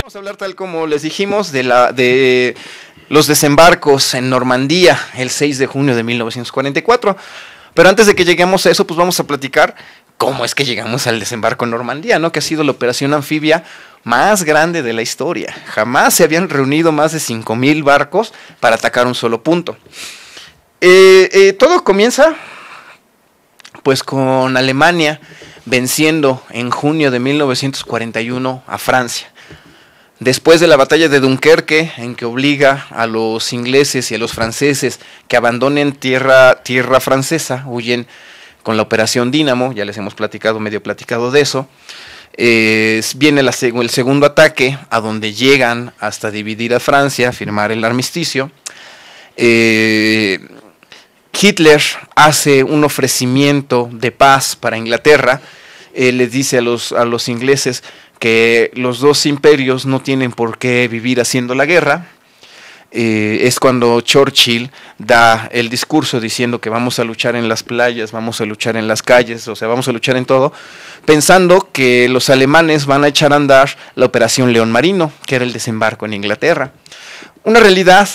Vamos a hablar, tal como les dijimos, de los desembarcos en Normandía el 6 de junio de 1944. Pero antes de que lleguemos a eso, pues vamos a platicar cómo es que llegamos al desembarco en Normandía, ¿no? Que ha sido la operación anfibia más grande de la historia. Jamás se habían reunido más de 5,000 barcos para atacar un solo punto. Todo comienza pues con Alemania venciendo en junio de 1941 a Francia. Después de la batalla de Dunkerque, en que obliga a los ingleses y a los franceses que abandonen tierra francesa, huyen con la operación Dínamo, ya les hemos medio platicado de eso. Viene el segundo ataque, a donde llegan hasta dividir a Francia, firmar el armisticio. Hitler hace un ofrecimiento de paz para Inglaterra. Les dice a los ingleses que los dos imperios no tienen por qué vivir haciendo la guerra. Es cuando Churchill da el discurso diciendo que vamos a luchar en las playas, vamos a luchar en las calles, o sea, vamos a luchar en todo, pensando que los alemanes van a echar a andar la operación León Marino, que era el desembarco en Inglaterra. Una realidad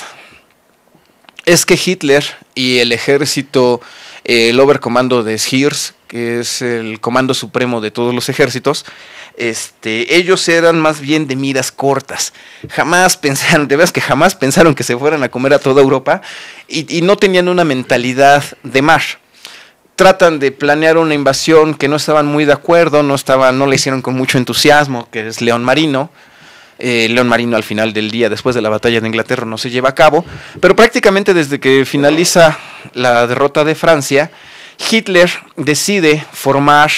es que Hitler y el ejército, el Oberkommando des Heers, que es el comando supremo de todos los ejércitos, ellos eran más bien de miras cortas. Jamás pensaron, de veras que jamás pensaron que se fueran a comer a toda Europa y no tenían una mentalidad de mar. Tratan de planear una invasión que no estaban muy de acuerdo, no la hicieron con mucho entusiasmo, que es León Marino. León Marino al final del día, después de la batalla de Inglaterra, no se lleva a cabo, pero prácticamente desde que finaliza la derrota de Francia, Hitler decide formar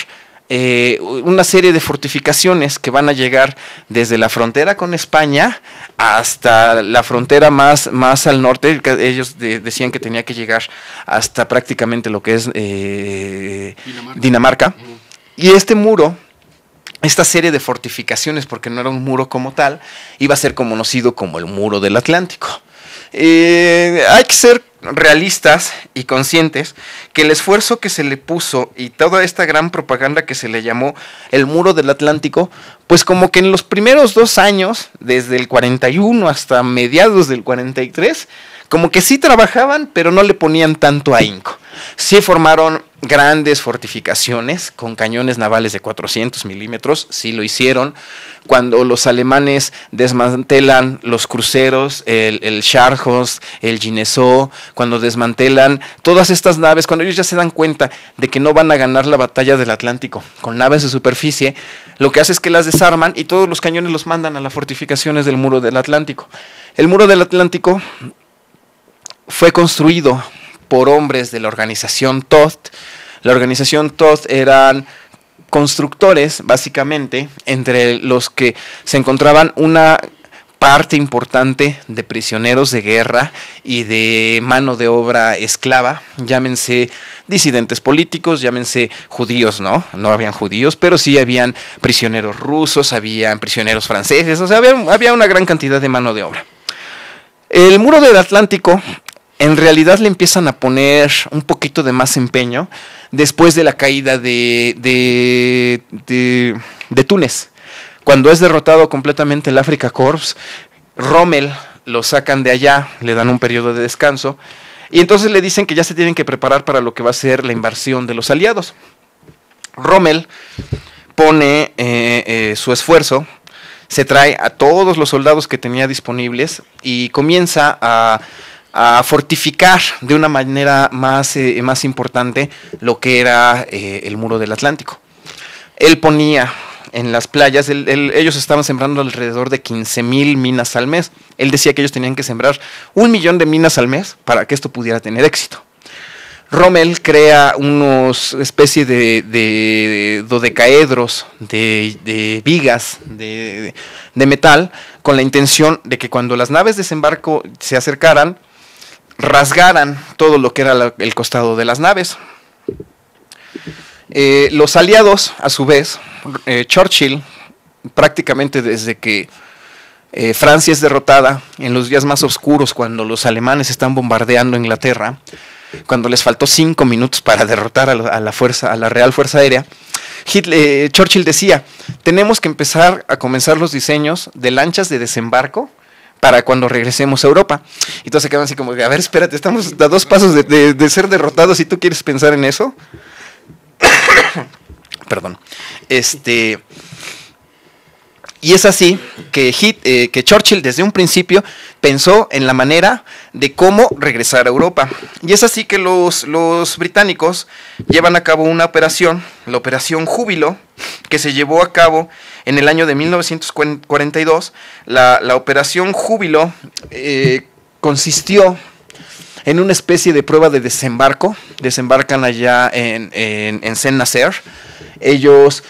una serie de fortificaciones que van a llegar desde la frontera con España hasta la frontera más al norte. Ellos decían que tenía que llegar hasta prácticamente lo que es Dinamarca. Y esta serie de fortificaciones, porque no era un muro como tal, iba a ser conocido como el Muro del Atlántico. Hay que ser realistas y conscientes que el esfuerzo que se le puso y toda esta gran propaganda que se le llamó el Muro del Atlántico, pues como que en los primeros 2 años, desde el 41 hasta mediados del 43, como que sí trabajaban, pero no le ponían tanto ahínco. Sí formaron grandes fortificaciones con cañones navales de 400 milímetros, sí lo hicieron. Cuando los alemanes desmantelan los cruceros, el Scharnhorst, el Ginneso, cuando desmantelan todas estas naves, cuando ellos ya se dan cuenta de que no van a ganar la batalla del Atlántico con naves de superficie, lo que hace es que las desarman y todos los cañones los mandan a las fortificaciones del Muro del Atlántico. El Muro del Atlántico fue construido por hombres de la organización Todt. La organización Todt eran constructores, básicamente, entre los que se encontraban una parte importante de prisioneros de guerra y de mano de obra esclava, llámense disidentes políticos, llámense judíos, ¿no? No habían judíos, pero sí habían prisioneros rusos, habían prisioneros franceses, o sea, había una gran cantidad de mano de obra. El Muro del Atlántico, en realidad le empiezan a poner un poquito de más empeño después de la caída de Túnez. Cuando es derrotado completamente el Afrika Korps, Rommel lo sacan de allá, le dan un periodo de descanso, y entonces le dicen que ya se tienen que preparar para lo que va a ser la invasión de los aliados. Rommel pone su esfuerzo, se trae a todos los soldados que tenía disponibles y comienza a fortificar de una manera más importante lo que era el Muro del Atlántico. Él ponía en las playas, ellos estaban sembrando alrededor de 15,000 minas al mes. Él decía que ellos tenían que sembrar 1 millón de minas al mes para que esto pudiera tener éxito. Rommel crea unos especie de dodecaedros, de vigas de metal, con la intención de que cuando las naves de desembarco se acercaran, rasgaran todo lo que era el costado de las naves. Los aliados, a su vez, Churchill, prácticamente desde que Francia es derrotada, en los días más oscuros, cuando los alemanes están bombardeando Inglaterra, cuando les faltó 5 minutos para derrotar a la Real Fuerza Aérea, Churchill decía, tenemos que empezar a comenzar los diseños de lanchas de desembarco para cuando regresemos a Europa. Y todos se quedan así como, a ver, espérate, estamos a 2 pasos de ser derrotados y tú quieres pensar en eso. Perdón. Y es así que Churchill desde un principio pensó en la manera de cómo regresar a Europa. Y es así que los británicos llevan a cabo una operación, la Operación Júbilo, que se llevó a cabo en el año de 1942. La Operación Júbilo consistió en una especie de prueba de desembarco. Desembarcan allá en Saint-Nazaire. Ellos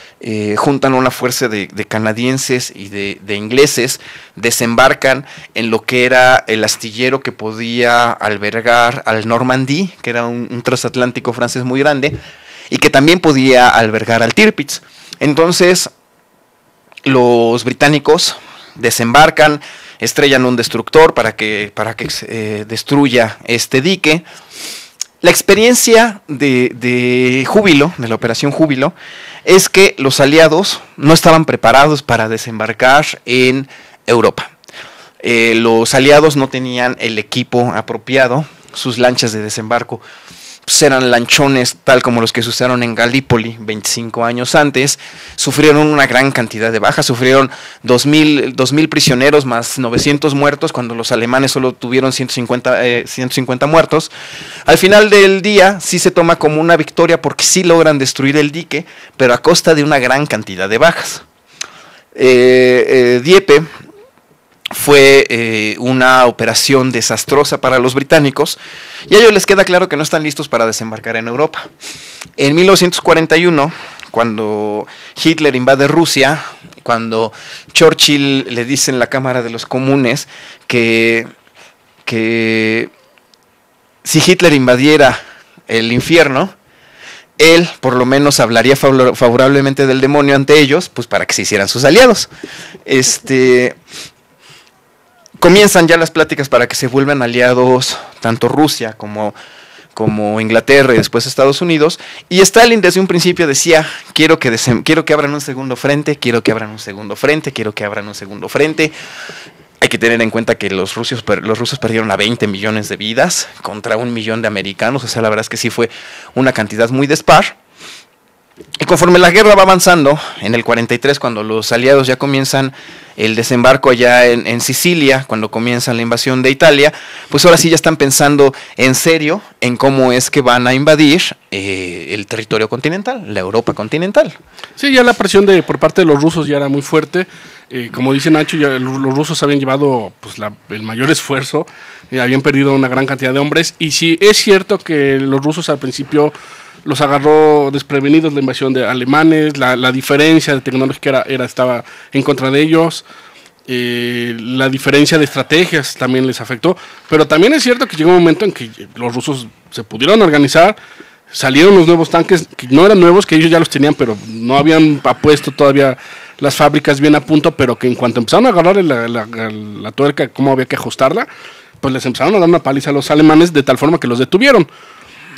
juntan una fuerza de canadienses y de ingleses, desembarcan en lo que era el astillero que podía albergar al Normandie, que era un transatlántico francés muy grande, y que también podía albergar al Tirpitz. Entonces, los británicos desembarcan, estrellan un destructor para que destruya este dique. La experiencia de Júbilo, de la Operación Júbilo, es que los aliados no estaban preparados para desembarcar en Europa. Los aliados no tenían el equipo apropiado, sus lanchas de desembarco pues eran lanchones tal como los que se usaron en Galípoli 25 años antes, sufrieron una gran cantidad de bajas, sufrieron 2.000 prisioneros más 900 muertos, cuando los alemanes solo tuvieron 150 muertos. Al final del día sí se toma como una victoria porque sí logran destruir el dique, pero a costa de una gran cantidad de bajas. Dieppe fue una operación desastrosa para los británicos y a ellos les queda claro que no están listos para desembarcar en Europa. En 1941, cuando Hitler invade Rusia, cuando Churchill le dice en la Cámara de los Comunes que si Hitler invadiera el infierno, él por lo menos hablaría favorablemente del demonio ante ellos, pues para que se hicieran sus aliados. Comienzan ya las pláticas para que se vuelvan aliados tanto Rusia como Inglaterra y después Estados Unidos, y Stalin desde un principio decía, quiero que abran un segundo frente, quiero que abran un segundo frente, quiero que abran un segundo frente. Hay que tener en cuenta que los rusos perdieron a 20 millones de vidas contra 1 millón de americanos, o sea, la verdad es que sí fue una cantidad muy dispar. Y conforme la guerra va avanzando, en el 43, cuando los aliados ya comienzan el desembarco allá en Sicilia, cuando comienzan la invasión de Italia, pues ahora sí ya están pensando en serio en cómo es que van a invadir el territorio continental, la Europa continental. Sí, ya la presión por parte de los rusos ya era muy fuerte. Como dice Nacho, ya los rusos habían llevado pues, el mayor esfuerzo, habían perdido una gran cantidad de hombres, y sí es cierto que los rusos al principio los agarró desprevenidos la invasión de alemanes, la diferencia de tecnología estaba en contra de ellos, la diferencia de estrategias también les afectó, pero también es cierto que llegó un momento en que los rusos se pudieron organizar, salieron los nuevos tanques, que no eran nuevos, que ellos ya los tenían, pero no habían puesto todavía las fábricas bien a punto, pero que en cuanto empezaron a agarrar la tuerca, cómo había que ajustarla, pues les empezaron a dar una paliza a los alemanes de tal forma que los detuvieron.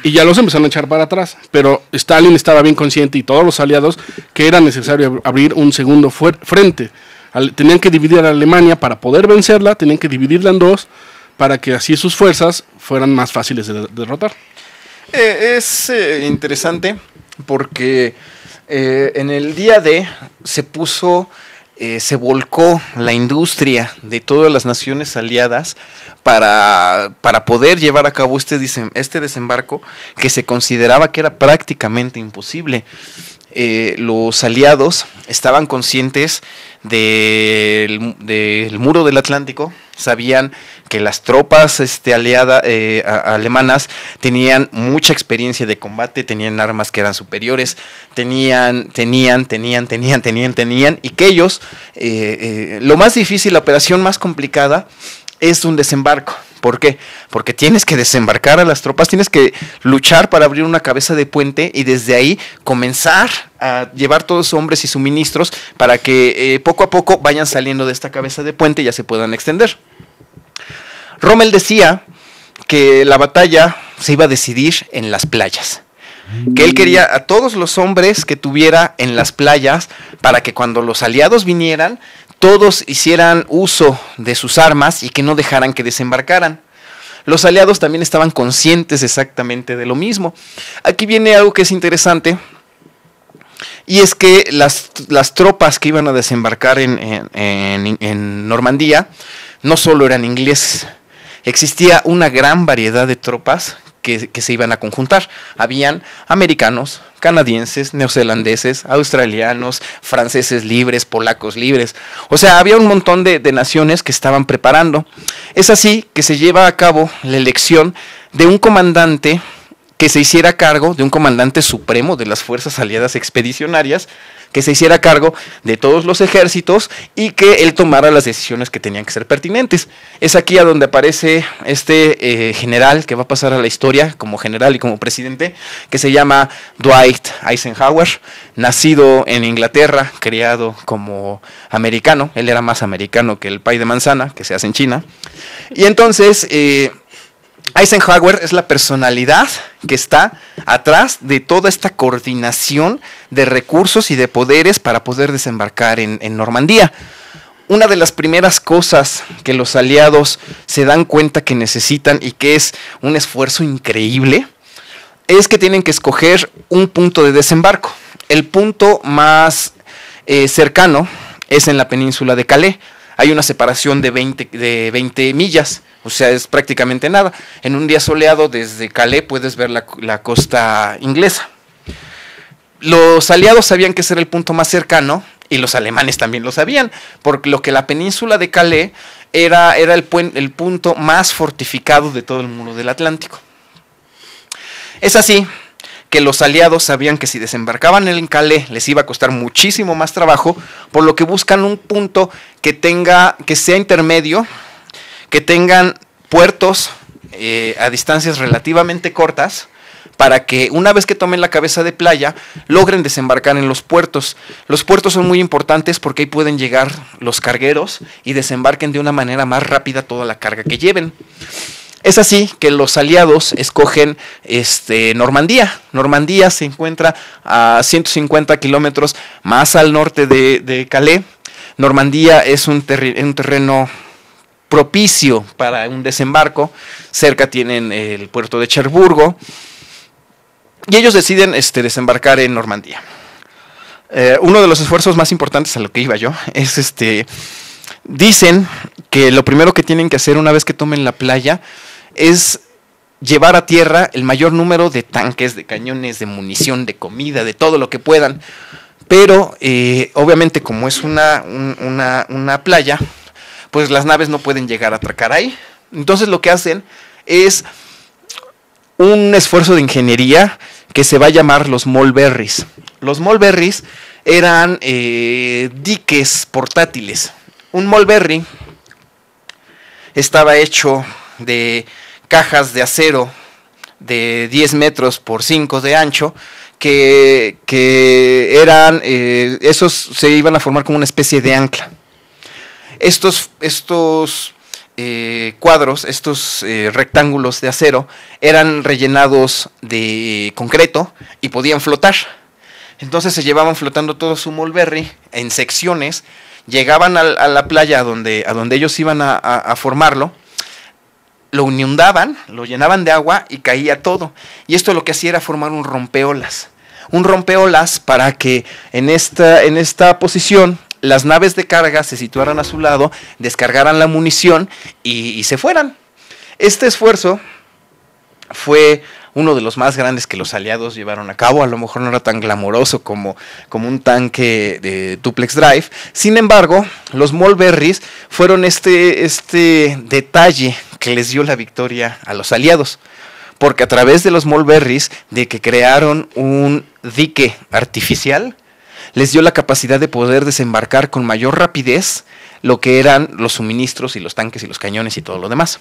Y ya los empezaron a echar para atrás, pero Stalin estaba bien consciente y todos los aliados que era necesario abrir un segundo frente. Tenían que dividir a Alemania para poder vencerla, tenían que dividirla en dos para que así sus fuerzas fueran más fáciles de derrotar. Es interesante porque en el día D se volcó la industria de todas las naciones aliadas para poder llevar a cabo este desembarco que se consideraba que era prácticamente imposible. Los aliados estaban conscientes del muro del Atlántico, sabían que las tropas alemanas tenían mucha experiencia de combate, tenían armas que eran superiores, tenían, y que ellos, lo más difícil, la operación más complicada es un desembarco. ¿Por qué? Porque tienes que desembarcar a las tropas, tienes que luchar para abrir una cabeza de puente y desde ahí comenzar a llevar todos los hombres y suministros para que poco a poco vayan saliendo de esta cabeza de puente y ya se puedan extender. Rommel decía que la batalla se iba a decidir en las playas. que él quería a todos los hombres que tuviera en las playas para que cuando los aliados vinieran, todos hicieran uso de sus armas y que no dejaran que desembarcaran. Los aliados también estaban conscientes exactamente de lo mismo. Aquí viene algo que es interesante, y es que las tropas que iban a desembarcar en Normandía no solo eran ingleses, existía una gran variedad de tropas que se iban a conjuntar. Habían americanos, canadienses, neozelandeses, australianos, franceses libres, polacos libres. O sea, había un montón de naciones que estaban preparando. Es así que se lleva a cabo la elección de un comandante que se hiciera cargo, de un comandante supremo de las fuerzas aliadas expedicionarias, que se hiciera cargo de todos los ejércitos y que él tomara las decisiones que tenían que ser pertinentes. Es aquí a donde aparece este general que va a pasar a la historia como general y como presidente, que se llama Dwight Eisenhower, nacido en Inglaterra, criado como americano. Él era más americano que el pay de manzana que se hace en China. Y entonces Eisenhower es la personalidad que está atrás de toda esta coordinación de recursos y de poderes para poder desembarcar en Normandía. Una de las primeras cosas que los aliados se dan cuenta que necesitan y que es un esfuerzo increíble es que tienen que escoger un punto de desembarco. El punto más cercano es en la península de Calais. Hay una separación de 20 millas. O sea, es prácticamente nada. En un día soleado desde Calais puedes ver la costa inglesa. Los aliados sabían que ese era el punto más cercano y los alemanes también lo sabían, por lo que la península de Calais era el punto más fortificado de todo el muro del Atlántico. Es así que los aliados sabían que si desembarcaban en Calais les iba a costar muchísimo más trabajo, por lo que buscan un punto que sea intermedio, que tengan puertos a distancias relativamente cortas, para que una vez que tomen la cabeza de playa, logren desembarcar en los puertos. Los puertos son muy importantes porque ahí pueden llegar los cargueros y desembarquen de una manera más rápida toda la carga que lleven. Es así que los aliados escogen Normandía. Normandía se encuentra a 150 kilómetros más al norte de Calais. Normandía es un terreno propicio para un desembarco. Cerca tienen el puerto de Cherburgo y ellos deciden desembarcar en Normandía. Uno de los esfuerzos más importantes a lo que iba yo es dicen que lo primero que tienen que hacer una vez que tomen la playa es llevar a tierra el mayor número de tanques, de cañones, de munición, de comida, de todo lo que puedan. Pero obviamente como es una playa, pues las naves no pueden llegar a atracar ahí. Entonces lo que hacen es un esfuerzo de ingeniería que se va a llamar los Mulberries. Los Mulberries eran diques portátiles. Un Mulberry estaba hecho de cajas de acero de 10 metros por 5 de ancho, que eran, esos se iban a formar como una especie de ancla. Estos cuadros, estos rectángulos de acero, eran rellenados de concreto y podían flotar. Entonces se llevaban flotando todo su Mulberry en secciones, llegaban a la playa a donde ellos iban a formarlo, lo inundaban, lo llenaban de agua y caía todo. Y esto lo que hacía era formar un rompeolas. Un rompeolas para que en esta posición las naves de carga se situaran a su lado, descargaran la munición y se fueran. Este esfuerzo fue uno de los más grandes que los aliados llevaron a cabo. A lo mejor no era tan glamoroso como un tanque de duplex drive. Sin embargo, los Mulberries fueron este detalle que les dio la victoria a los aliados, porque a través de los Mulberries, de que crearon un dique artificial, les dio la capacidad de poder desembarcar con mayor rapidez lo que eran los suministros y los tanques y los cañones y todo lo demás.